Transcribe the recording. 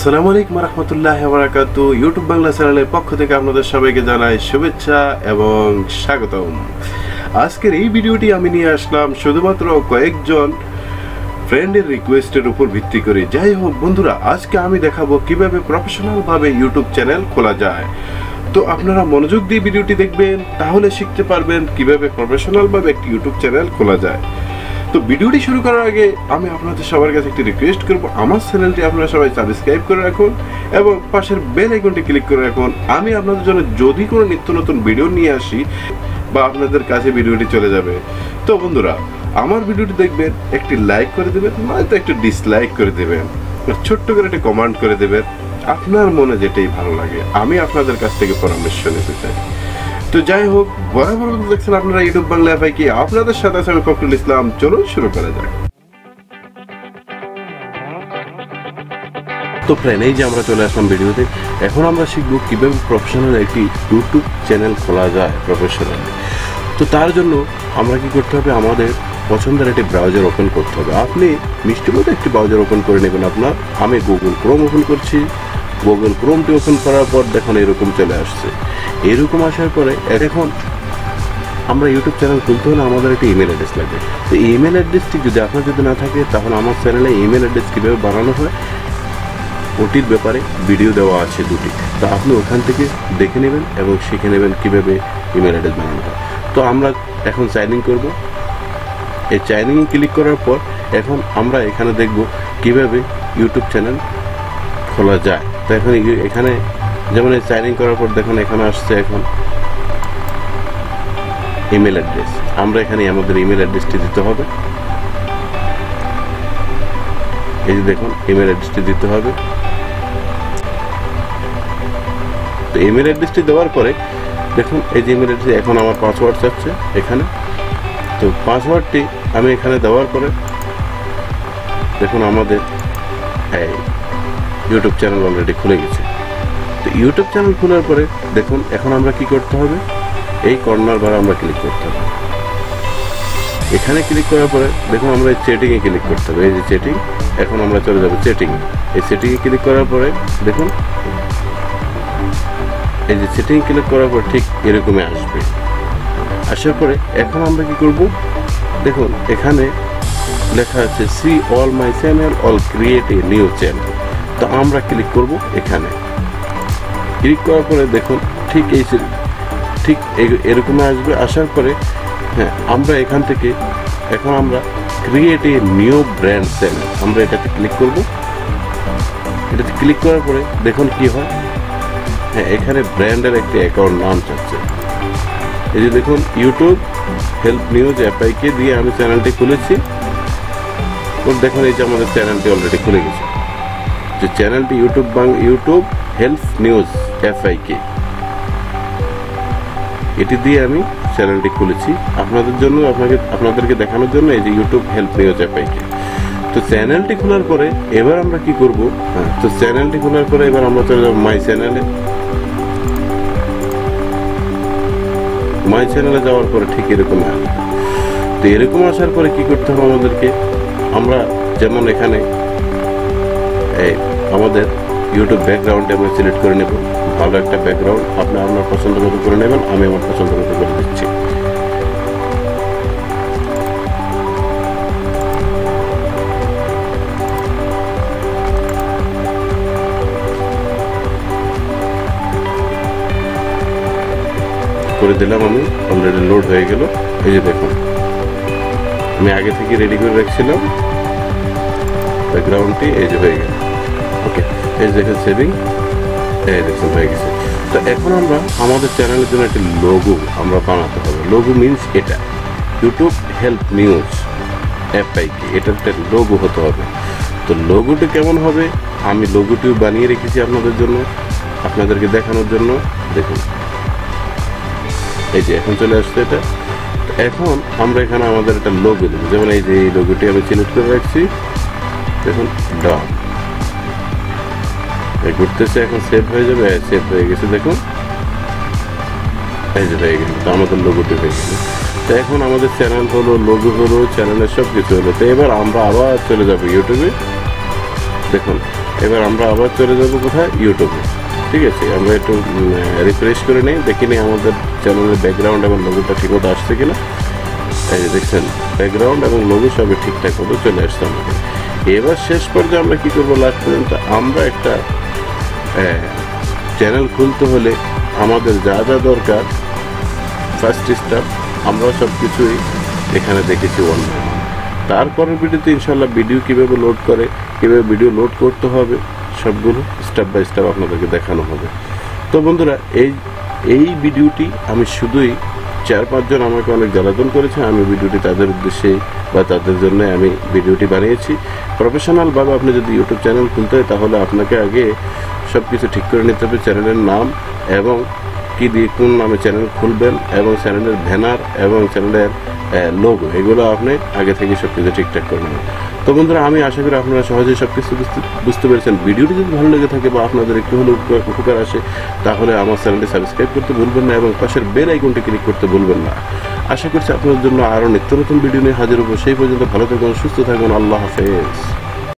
আসসালামু আলাইকুম রাহমাতুল্লাহি ওয়া বারাকাতু। ইউটিউব বাংলা চ্যানেলের পক্ষ থেকে আপনাদের সবাইকে জানাই শুভেচ্ছা এবং স্বাগতম। আজকের এই ভিডিওটি আমি নিয়ে আসলাম শুধুমাত্র কয়েকজন ফ্রেন্ডের রিকোয়েস্টের উপর ভিত্তি করে। যাই হোক বন্ধুরা, আজকে আমি দেখাবো কিভাবে প্রফেশনাল ভাবে ইউটিউব চ্যানেল খোলা যায়। তো আপনারা মনোযোগ দিয়ে ভিডিওটি দেখবেন, তাহলে শিখতে পারবেন কিভাবে প্রফেশনাল ভাবে একটি ইউটিউব চ্যানেল খোলা যায়। তো ভিডিওটি শুরু করার আগে আমি আপনাদের সবার কাছে একটি রিকোয়েস্ট করব, আমার চ্যানেলটি আপনারা সবাই সাবস্ক্রাইব করে রাখুন এবং পাশের বেল আইকনটি ক্লিক করে রাখুন। আমি আপনাদের জন্য যদি কোনো নিত্য নতুন ভিডিও নিয়ে আসি বা আপনাদের কাছে ভিডিওটি চলে যাবে। তো বন্ধুরা, আমার ভিডিওটি দেখবেন, একটি লাইক করে দেবেন, নয়তো একটু ডিসলাইক করে দেবেন, ছোট্ট করে একটি কমেন্ট করে দেবেন। আপনার মনে যেটাই ভালো লাগে, আমি আপনাদের কাছ থেকে পরামর্শ নিতে চাই। তো যাই হোক, বরাবর দেখছেন আপনারা ইউটিউব বাংলা এফআইকে, আপনাদের সাথে আমি ফখরুল ইসলাম। চলুন শুরু করা যাক। তো ফ্রেন্ড, এই যে আমরা চলে আসলাম ভিডিওতে। এখন আমরা শিখব কিভাবে প্রফেশনাল একটি ইউটিউব চ্যানেল খোলা যায় প্রফেশনাল। তো তার জন্য আমরা কি করতে হবে, আমাদের পছন্দের একটি ব্রাউজার ওপেন করতে হবে। আপনি মিষ্টি মতো একটি ব্রাউজার ওপেন করে নেবেন আপনার। আমি গুগল ক্রোম ওপেন করছি। গুগল ক্রোমটি ওপেন করার পর দেখুন এরকম চলে আসছে। এরকম আসার পরে এখন আমরা ইউটিউব চ্যানেল খুলতে হলে আমাদের একটা ইমেল অ্যাড্রেস লাগবে। তো ইমেল অ্যাড্রেসটি যদি আপনার যদি না থাকে, তাহলে আমার চ্যানেলে ইমেল অ্যাড্রেস কীভাবে বানানো হয় ওটির ব্যাপারে ভিডিও দেওয়া আছে দুটি। তো আপনি ওখান থেকে দেখে নেবেন এবং শিখে নেবেন কীভাবে ইমেল অ্যাড্রেস বানানো হয়। তো আমরা এখন সাইন ইন করবো। এই সাইন ইন ক্লিক করার পর এখন আমরা এখানে দেখব কিভাবে ইউটিউব চ্যানেল খোলা যায়। তো এখন এখানে যেমন এই সাইন ইন করার পর দেখুন এখানে আসছে এখন ইমেল অ্যাড্রেস। আমরা এখানে আমাদের ইমেল অ্যাড্রেসটি দিতে হবে। এই যে দেখুন ইমেল অ্যাড্রেসটি দিতে হবে। তো ইমেল অ্যাড্রেসটি দেওয়ার পরে দেখুন এই যে ইমেল অ্যাড্রেস, এখন আমার পাসওয়ার্ড চাচ্ছে এখানে। তো পাসওয়ার্ডটি আমি এখানে দেওয়ার পরে দেখুন আমাদের এই ইউটিউব চ্যানেল অলরেডি খুলে গেছে। তো ইউটিউব চ্যানেল খোলার পরে দেখুন এখন আমরা কি করতে হবে, এই কর্নার বারে আমরা ক্লিক করতে হবে। এখানে ক্লিক করার পরে দেখুন আমরা এই সেটিংয়ে ক্লিক করতে হবে। এই যে সেটিং, এখন আমরা চলে যাব সেটিং। এই সেটিংয়ে ক্লিক করার পরে দেখুন এই যে সেটিং ক্লিক করার পর ঠিক এরকমই আসবে। আসার পরে এখন আমরা কি করব, দেখুন এখানে লেখা আছে see all my channel, all create a new channel. তো আমরা ক্লিক করব এখানে। ক্লিক করার পরে দেখুন ঠিক এরকম আসবে। আসার পরে হ্যাঁ, আমরা এখান থেকে এখন আমরা create a new brand channel, আমরা এটাতে ক্লিক করব। এটাতে ক্লিক করার পরে দেখুন কি হয়, হ্যাঁ এখানে ব্র্যান্ডের একটি অ্যাকাউন্ট নাম চাচ্ছে। এই যে দেখুন ইউটিউব হেল্প নিউজ এফআইকে দিয়ে আমি চ্যানেলটি খুলেছি। তো দেখুন এই যে আমাদের চ্যানেলটি অলরেডি খুলে গেছে। যে চ্যানেলটি ইউটিউব হেল্প নিউজ এফআইকে, এটি দিয়ে আমি চ্যানেলটি খুলেছি আপনাদের জন্য, আপনাদেরকে দেখানোর জন্য। এই যে ইউটিউব হেল্প নিউজ এফআইকে। তো চ্যানেলটি খোলার পরে এবার আমরা কি করব, হ্যাঁ তো চ্যানেলটি খোলার পরে এবার আমরা চলে যাব মাই চ্যানেলে। মাই চ্যানেলে যাওয়ার পরে ঠিক এরকম আসবে। তো এরকম আসার পরে কি করতে হবে আমাদেরকে, আমরা যেমন এখানে আমাদের ইউটিউব ব্যাকগ্রাউন্ডে আমরা সিলেক্ট করে নেব। ভালো একটা ব্যাকগ্রাউন্ড আপনি আপনার পছন্দ মতো করে নেবেন, আমি আমার পছন্দ মতো করে দিচ্ছি। করে দিলাম, আমি অলরেডি লোড হয়ে গেল। এই যে দেখুন আমি আগে থেকে রেডি করে রাখছিলাম ব্যাকগ্রাউন্ডটি, এই যে হয়ে গেল। ওকে, এই যে দেখেন সেভিং, এই দেখুন হয়ে গেছে। তো এখন আমরা আমাদের চ্যানেলের জন্য একটি লোগো আমরা বানাতে হবে। লোগো মিনস এটা ইউটিউব হেল্প নিউজ এফআইকে, এটার একটা লোগো হতে হবে। তো লোগোটি কেমন হবে, আমি লোগোটিও বানিয়ে রেখেছি আপনাদের জন্য, আপনাদেরকে দেখানোর জন্য। দেখুন এই যে এখন চলে আসছে এটা। এখন আমরা এখানে আমাদের একটা লোগো দেবো, যেমন এই যে এই লোগোটি আমি সিলেক্ট করে রাখছি। দেখুন ডান ঘুরতেছে, এখন সেভ হয়ে যাবে। সেভ হয়ে গেছে, দেখুন এই যে হয়ে গেল। তো আমাদের লোগোটি হয়ে গেল। তো এখন আমাদের চ্যানেল হলো, লোগো হলো, চ্যানেলের সব কিছু হলো। তো এবার আমরা আবার চলে যাবো ইউটিউবে। দেখুন এবার আমরা আবার চলে যাব কোথায়, ইউটিউবে। ঠিক আছে, আমরা একটু রিফ্রেশ করে নিই, দেখি নিই আমাদের চ্যানেলের ব্যাকগ্রাউন্ড এবং লোগোটা ঠিকমতো আসছে কিনা। এই যে দেখছেন ব্যাকগ্রাউন্ড এবং লোগো সবই ঠিকঠাক মতো চলে আসছে আমাদের। এবার শেষ পর্যায়ে আমরা কী করবো, লাস্ট পর্যন্ত আমরা একটা চ্যানেল খুলতে হলে আমাদের যা যা দরকার ফার্স্ট স্টেপ আমরা সব কিছুই এখানে দেখেছি অনলাইন। তারপরের ভিডিওতে ইনশাল্লাহ ভিডিও কীভাবে লোড করে, কীভাবে ভিডিও লোড করতে হবে সবগুলো স্টেপ বাই স্টেপ আপনাদেরকে দেখানো হবে। তো বন্ধুরা এই ভিডিওটি আমি শুধুই 4-5 জন আমাকে অনেক জ্বালাতন করেছে, আমি ভিডিওটি তাদের উদ্দেশ্যেই বা তাদের জন্য আমি ভিডিওটি বানিয়েছি। প্রফেশনালভাবে আপনি যদি ইউটিউব চ্যানেল খুলতে হয় তাহলে আপনাকে আগে সব কিছু ঠিক করে নিতে হবে, চ্যানেলের নাম এবং কী দিয়ে কোন নামে চ্যানেল খুলবেন এবং চ্যানেলের ব্যানার এবং চ্যানেলের লোগো, এগুলো আপনি আগে থেকে সব কিছু ঠিকঠাক করে নেবেন। তো বন্ধুরা, আমি আশা করি আপনারা সহজেই সব কিছু বুঝতে পেরেছেন। ভিডিওটি যদি ভালো লেগে থাকে বা আপনাদের একটু হলেও উপকার আসে তাহলে আমার চ্যানেলটি সাবস্ক্রাইব করতে ভুলবেন না এবং পাশের বেল আইকনটি ক্লিক করতে ভুলবেন না। আশা করছি আপনাদের জন্য আরও নিত্য নতুন ভিডিও নিয়ে হাজির হবো। সেই পর্যন্ত ভালো থাকুন, সুস্থ থাকুন। আল্লাহ হাফেজ।